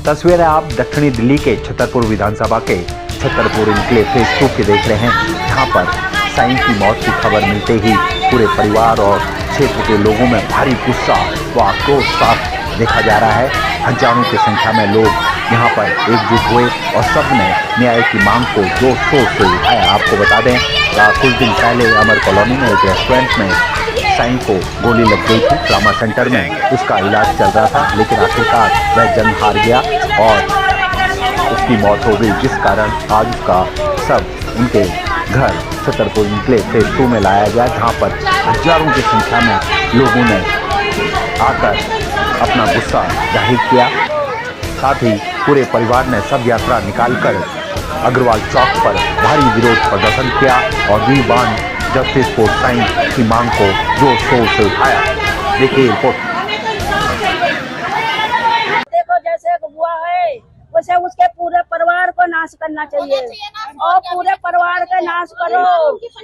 तस्वीरें आप दक्षिणी दिल्ली के छतरपुर विधानसभा के छतरपुर इनक्लेव फेज 2 के देख रहे हैं, जहां पर साईं की मौत की खबर मिलते ही पूरे परिवार और क्षेत्र के लोगों में भारी गुस्सा व आक्रोश साफ देखा जा रहा है। हजारों की संख्या में लोग यहाँ पर एकजुट हुए और सबने न्याय की मांग को जोर शोर से उठाया। आपको बता दें, कुछ दिन पहले अमर कॉलोनी में एक रेस्टोरेंट में साईं को गोली लग गई थी। ट्रामा सेंटर में उसका इलाज चल रहा था, लेकिन आखिरकार वह जंग हार गया और उसकी मौत हो गई, जिस कारण आज उसका सब उनके घर छतरपुर इनक्लेव फेज 2 में लाया गया, जहाँ पर हजारों की संख्या में लोगों ने आकर अपना गुस्सा जाहिर किया। साथ ही पूरे परिवार ने सब यात्रा निकालकर अग्रवाल चौक पर भारी विरोध प्रदर्शन किया और वीरबान जस्टिस फॉर साईं की मांग को जोर शोर से उठाया। देखिए रिपोर्ट। देखो जैसे हुआ है वैसे उसके पूरे परिवार को नाश करना चाहिए और पूरे परिवार का नाश करो,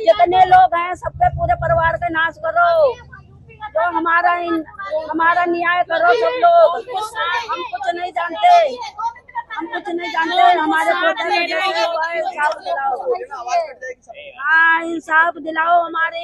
जितने लोग हैं सबके पूरे परिवार का नाश करो, तो हमारा न्याय करो सब लोग। हम कुछ नहीं जानते, हमारे पोते में जैसे हुआ है इंसाफ दिलाओ, हाँ इंसाफ दिलाओ हमारे।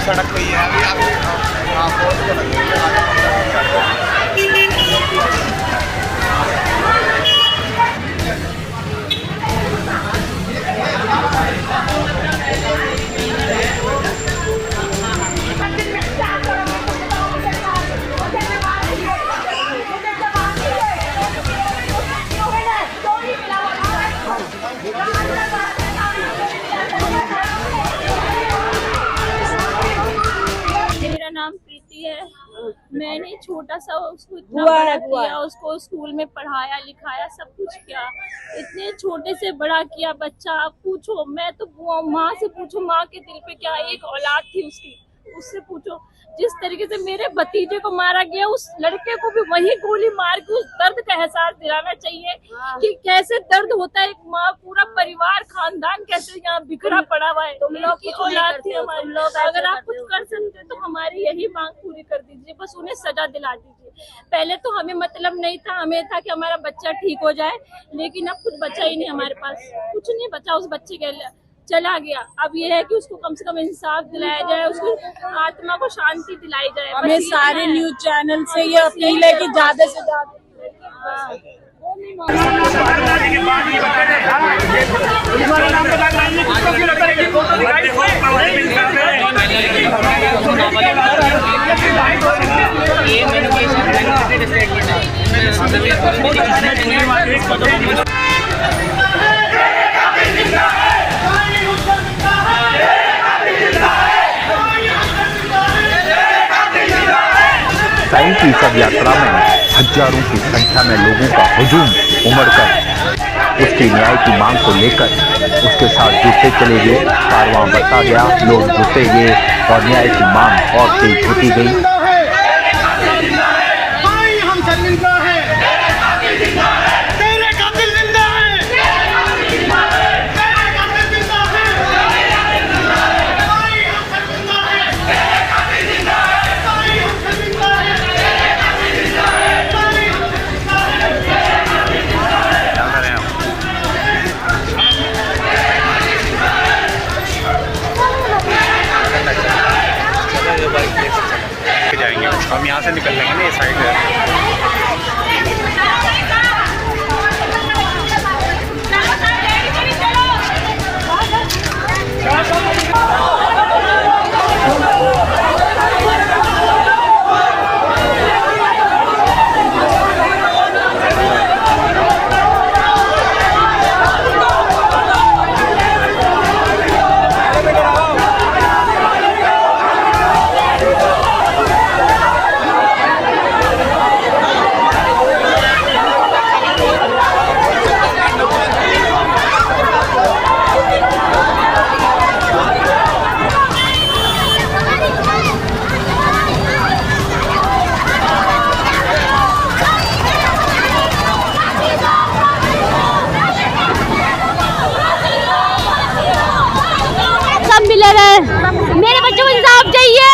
सड़क पे ही है अभी मैंने छोटा सा उसको इतना बड़ा किया, उसको स्कूल में पढ़ाया लिखाया सब कुछ किया, इतने छोटे से बड़ा किया बच्चा। आप पूछो, मैं तो माँ से पूछो, माँ के दिल पे क्या एक औलाद थी उसकी, उससे पूछो। जिस तरीके से मेरे भतीजे को मारा गया, उस लड़के को भी वही गोली मार के उस दर्द का एहसास दिलाना चाहिए कि कैसे दर्द होता है। एक माँ, पूरा परिवार, खानदान कैसे यहाँ बिखरा पड़ा हुआ है। तुम लोग की औलाद थी हमारे लोग, अगर आप कुछ कर सकते तो हमारी यही मांग पूरी कर दीजिए, बस उन्हें सजा दिला दीजिए। पहले तो हमें मतलब नहीं था, हमें था कि हमारा बच्चा ठीक हो जाए, लेकिन अब कुछ बचा ही नहीं, हमारे पास कुछ नहीं बचा। उस बच्चे के चला गया, अब ये है कि उसको कम से कम इंसाफ दिलाया जाए, उसकी आत्मा को शांति दिलाई जाए। हमें सारे न्यूज चैनल से ये अपील है कि ज्यादा से ज्यादा साईं की शव यात्रा में हजारों की संख्या में लोगों का हुजूम उमड़कर उसकी न्याय की मांग को लेकर उसके साथ जुटते चले गए। कारवां बढ़ता गया, लोग जुटते गए और न्याय की मांग और तेज होती गई। हम यहाँ से निकल लेंगे ना, ये साइड है। इंसाफ मिलेगा। मेरे बच्चों को इंसाफ चाहिए,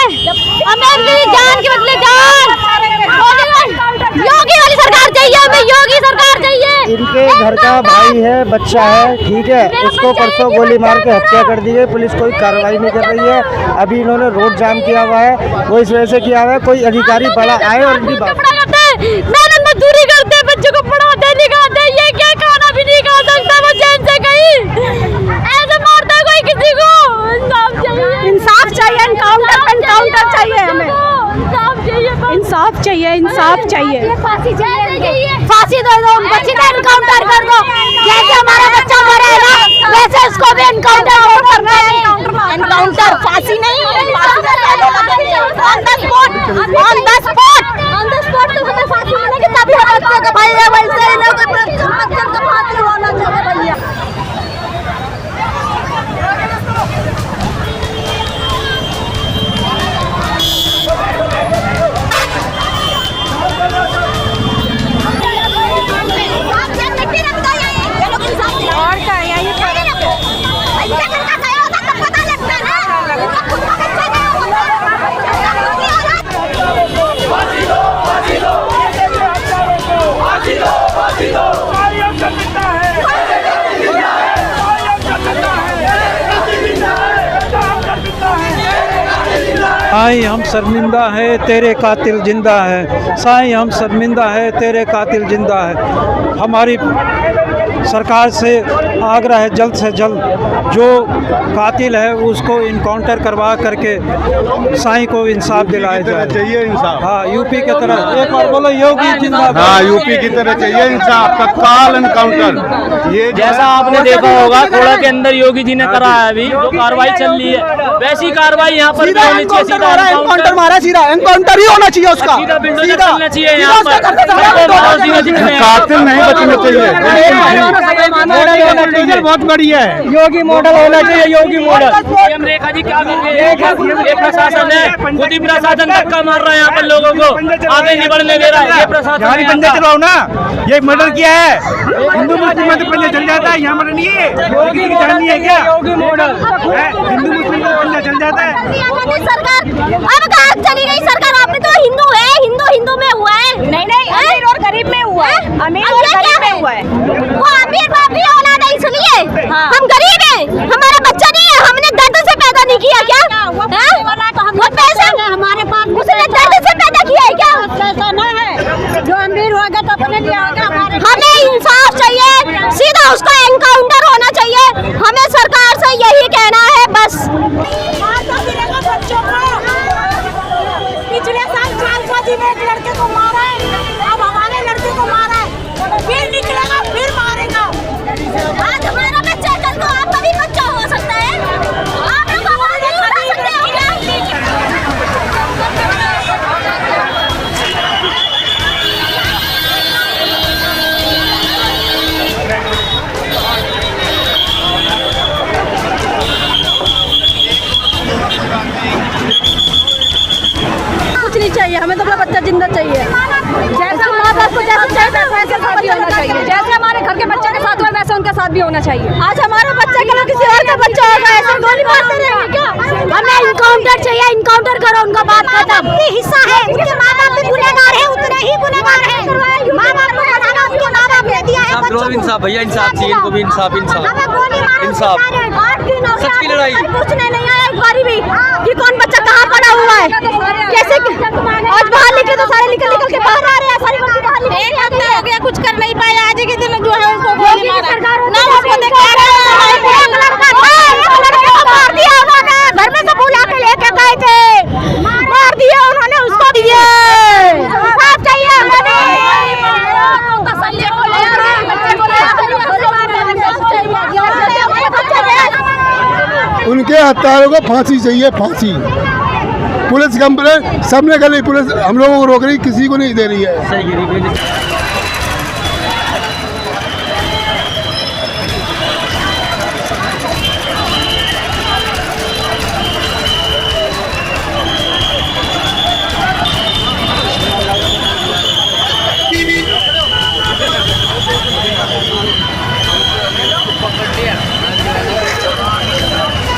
हमें मेरी जान के बदले जान। योगी वाली सरकार चाहिए हमें, योगी सरकार चाहिए। इनके घर का भाई है, बच्चा है, ठीक है, उसको परसों गोली मार के हत्या कर दी है। पुलिस कोई कार्रवाई नहीं कर रही है। अभी इन्होंने रोड जाम किया हुआ है, वो इस वजह से किया हुआ है। कोई अधिकारी बड़ा आए और इनकी बात मेहनत मजदूरी करते, बच्चों को पढ़ाते लिखाते, ये क्या खाना भी नहीं खा सकता वो चैन से कहीं, ऐसे मारता है कोई किसी को। इंसाफ चाहिए, इंसाफ चाहिए, एनकाउंटर चाहिए हमें, इंसाफ चाहिए, इंसाफ चाहिए, इंसाफ चाहिए। फांसी चाहिए, फांसी दे दो उनको, सीधा एनकाउंटर कर दो। जैसे हमारा बच्चा मरे ना, वैसे उसको भी एनकाउंटर करना है। एनकाउंटर, फांसी नहीं, ऑन द स्पॉट तो हमें फांसी मिलेगी, तभी हम बच्चे का भाई है। वैसे ही ना कोई बच्चे का फांसी होना चाहिए भैया। साईं हम शर्मिंदा है, तेरे कातिल जिंदा है। साईं हम शर्मिंदा है, तेरे कातिल जिंदा है। हमारी सरकार से आग्रह है जल्द से जल्द जो कातिल है उसको इनकाउंटर करवा करके साईं को इंसाफ दिलाया जाए। चाहिए इंसाफ। हाँ, यूपी की तरह एक बार बोलो योगी जिंदाबाद। हाँ, यूपी की तरह चाहिए इंसाफ, तत्काल इनकाउंटर। ये जैसा आपने देखा होगा कोड़ा के अंदर योगी जी ने करा है, अभी जो कार्रवाई चल रही है वैसी कार्रवाई यहाँ पर भी होनी चाहिए। सीधा एनकाउंटर मारा, सीधा एनकाउंटर ही होना चाहिए उसका, सीधा बिल्डोजर चलना चाहिए यहाँ पर। कातिल नहीं बचना चाहिए। मॉडल बहुत बढ़िया है, योगी मॉडल होना चाहिए, योगी मॉडल। सीएम रेखा जी क्या कर रही है? ये प्रशासन है, खुद ही प्रशासन धक्का मार रहा है यहाँ पर, लोगों को आगे नहीं बढ़ने दे रहा है। ये प्रशासन पंजे चलाओ ना, ये मर्डर किया है, हिंदू मुस्लिम में तो पंजा चल जाता है, यहाँ मर्डर नहीं है। योगी की जानी है क्या? योगी मॉडल, हिंदू मुस्लिम में पंजा चल जाता है। सरकार अब कहाँ चली गई सरकार? आपने तो हिंदू है, हिंदू में हुआ है। नहीं, अमीर और गरीब में हुआ है, अमीर और गरीब में हुआ है। वो अमीर बाप ही होना नहीं, सुनिए हम गरीब हैं, हमारा बच्चा नहीं है, हमने दर्द से पैदा नहीं किया क्या? वो पैसा हमारे पास, उसने दर्द से पैदा किया है क्या? पैसा न है, जो अमीर होगा तो अपने लिए होगा। हमें इंसाफ चाहिए, सीधा उसका एनकाउंटर होना चाहिए। हमें सरकार से यही कहना है बस। पिछले साल चालसाजी में एक लड़के को मारा है, अब हमारे लड़के को मारा है, फिर निकलेगा फिर मारेगा। आज हमारा बच्चा, कल को आपका भी बच्चा हो सकता है। आप लोग हमारे नहीं उठा सकते हो क्या? कुछ नहीं चाहिए हमें, तो अपना बच्चा जिंदा चाहिए। जैसे माँ बाप को जैसे चाहिए वैसे साथ भी होना चाहिए, जैसे हमारे घर के बच्चे के साथ हुआ वैसे उनके साथ भी होना चाहिए। आज हमारा बच्चा कल किसी और का बच्चा होगा, ऐसे गोली मारते रहेंगे क्या? हमें इनकाउंटर चाहिए, इनकाउंटर करो, उनका बात खत्म। हिस्सा है, उनके माँ बाप भी गुनहगार है, उतने ही गुनहगार है। माँ बाप को बताना, उनके माँ बाप ने दिया है बच्चों को। इंसाफ भैया, इंसाफ चाहिए इनको भी, इंसाफ हमें गोली मारो, इंसाफ। सच की लड़ाई। पूछने नहीं आया एक बारी भी कि कौन बच्चा कहाँ पड़ा हुआ है, कैसे आज बाहर निकले तो सारे निकल के बाहर आ रहे हैं। सारी बच्चे बाहर निकल, एक हफ्ता हो गया कुछ कर नहीं पाया, आज के दिन जो है उसको गोली मारा। ना आपको देखा मार दिया उन्होंने, घर में से बुला के लेके गए थे, मार दिया उन्होंने उसको। दिए साफ चाहिए हमें। उनके हत्यारों को फांसी चाहिए, फांसी। पुलिस कंप्लेंट सबने कर ली, पुलिस हम लोगों को रोक रही, किसी को नहीं दे रही है।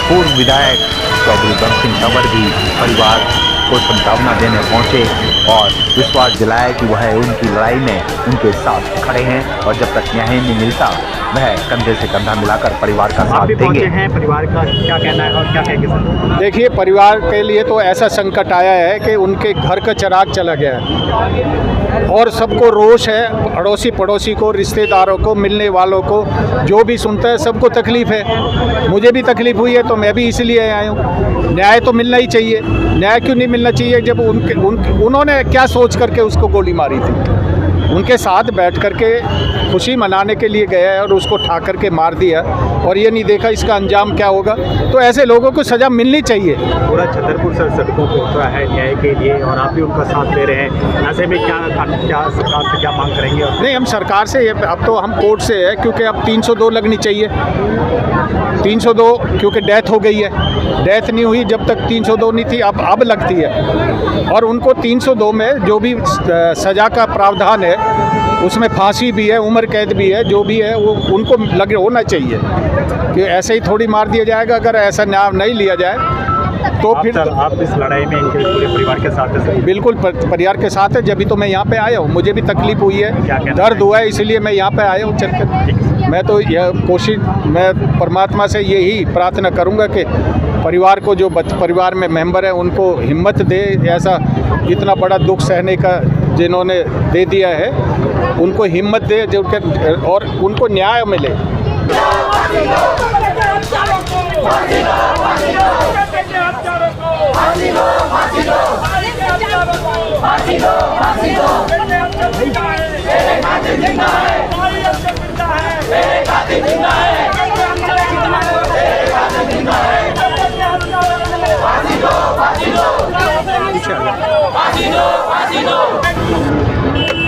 पूर्व विधायक चौधरी बंद सिंह तंवर भी परिवार को सांत्वना देने पहुंचे और विश्वास दिलाया कि वह उनकी लड़ाई में उनके साथ खड़े हैं और जब तक न्याय नहीं मिलता वह कंधे से कंधा मिलाकर परिवार का साथ देंगे। परिवार का क्या कहना है और क्या कहेंगे सर? देखिए, परिवार के लिए तो ऐसा संकट आया है कि उनके घर का चिराग चला गया है और सबको रोष है, अड़ोसी पड़ोसी को, रिश्तेदारों को, मिलने वालों को, जो भी सुनता है सबको तकलीफ़ है। मुझे भी तकलीफ़ हुई है तो मैं भी इसलिए आया हूँ। न्याय तो मिलना ही चाहिए। न्याय क्यों नहीं मिलना चाहिए जब उन्होंने क्या सोच करके उसको गोली मारी थी? उनके साथ बैठ करके खुशी मनाने के लिए गया है और उसको ठा करके मार दिया और ये नहीं देखा इसका अंजाम क्या होगा। तो ऐसे लोगों को सज़ा मिलनी चाहिए। पूरा छतरपुर सर सड़कों पर उतरा है न्याय के लिए और आप भी उनका साथ दे रहे हैं। ऐसे में क्या सरकार से क्या मांग करेंगे? नहीं, हम सरकार से अब तो हम कोर्ट से है क्योंकि अब 302 लगनी चाहिए। 302 क्योंकि डेथ हो गई है, डेथ नहीं हुई जब तक 302 नहीं थी, अब लगती है। और उनको 302 में जो भी सज़ा का प्रावधान है उसमें फांसी भी है, उम्र कैद भी है, जो भी है वो उनको लगे होना चाहिए कि ऐसे ही थोड़ी मार दिया जाएगा। अगर ऐसा न्याय नहीं लिया जाए तो फिर आप इस लड़ाई में इनके पूरे परिवार के साथ हैं? बिल्कुल परिवार के साथ है, जब तो मैं यहाँ पे आया हूँ। मुझे भी तकलीफ हुई है, दर्द हुआ है, इसलिए मैं यहाँ पे आया हूँ चलकर। मैं तो यह कोशिश, मैं परमात्मा से यही प्रार्थना करूँगा कि परिवार को, जो परिवार में मेंबर है उनको हिम्मत दे, ऐसा इतना बड़ा दुख सहने का जिन्होंने दे दिया है उनको हिम्मत दे जो और उनको न्याय मिले।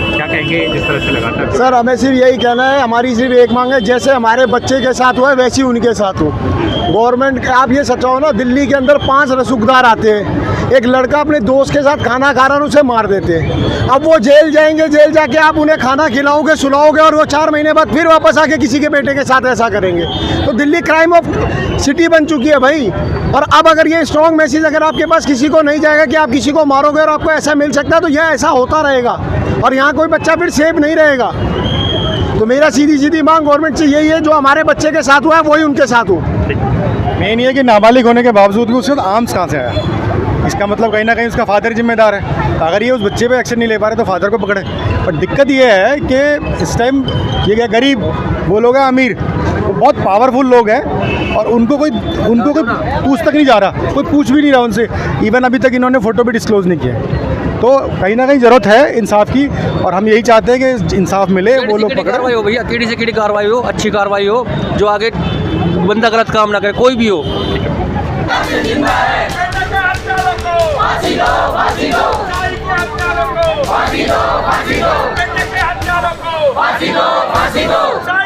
क्या कहेंगे जिस तरह से लगातार? सर, हमें सिर्फ यही कहना है, हमारी सिर्फ एक मांग है, जैसे हमारे बच्चे के साथ हुआ है वैसे ही उनके साथ हो। गवर्नमेंट, आप ये सचाओ ना, दिल्ली के अंदर 5 रसूखदार आते हैं, एक लड़का अपने दोस्त के साथ खाना खा रहा है, उसे मार देते हैं। अब वो जेल जाएंगे, जेल जाके आप उन्हें खाना खिलाओगे, सुलाओगे और वो 4 महीने बाद फिर वापस आके किसी के बेटे के साथ ऐसा करेंगे। तो दिल्ली क्राइम ऑफ सिटी बन चुकी है भाई। और अब अगर ये स्ट्रॉन्ग मैसेज अगर आपके पास किसी को नहीं जाएगा कि आप किसी को मारोगे और आपको ऐसा मिल सकता है, तो यह ऐसा होता रहेगा और यहाँ कोई बच्चा फिर सेफ नहीं रहेगा। तो मेरा सीधी मांग गवर्नमेंट से यही है, जो हमारे बच्चे के साथ हुआ है वही उनके साथ हो। मेन ये कि नाबालिग होने के बावजूद भी उसके साथ आर्म्स कहाँ से आया? इसका मतलब कहीं ना कहीं उसका फादर जिम्मेदार है। अगर ये उस बच्चे पे एक्शन नहीं ले पा रहे तो फादर को पकड़े। पर दिक्कत ये है कि इस टाइम ये क्या, गरीब वो लोग हैं, अमीर वो बहुत पावरफुल लोग हैं और उनको कोई पूछ तक नहीं जा रहा, कोई पूछ भी नहीं रहा उनसे। इवन अभी तक इन्होंने फ़ोटो भी डिस्क्लोज़ नहीं किया। तो कहीं ना कहीं ज़रूरत है इंसाफ की और हम यही चाहते हैं कि इंसाफ मिले, वो लोग पकड़े। कार्रवाई हो भैया, कीड़ी से कीड़ी कार्रवाई हो, अच्छी कार्रवाई हो, जो आगे बंदा गलत काम ना करे, कोई भी हो। फांसी दो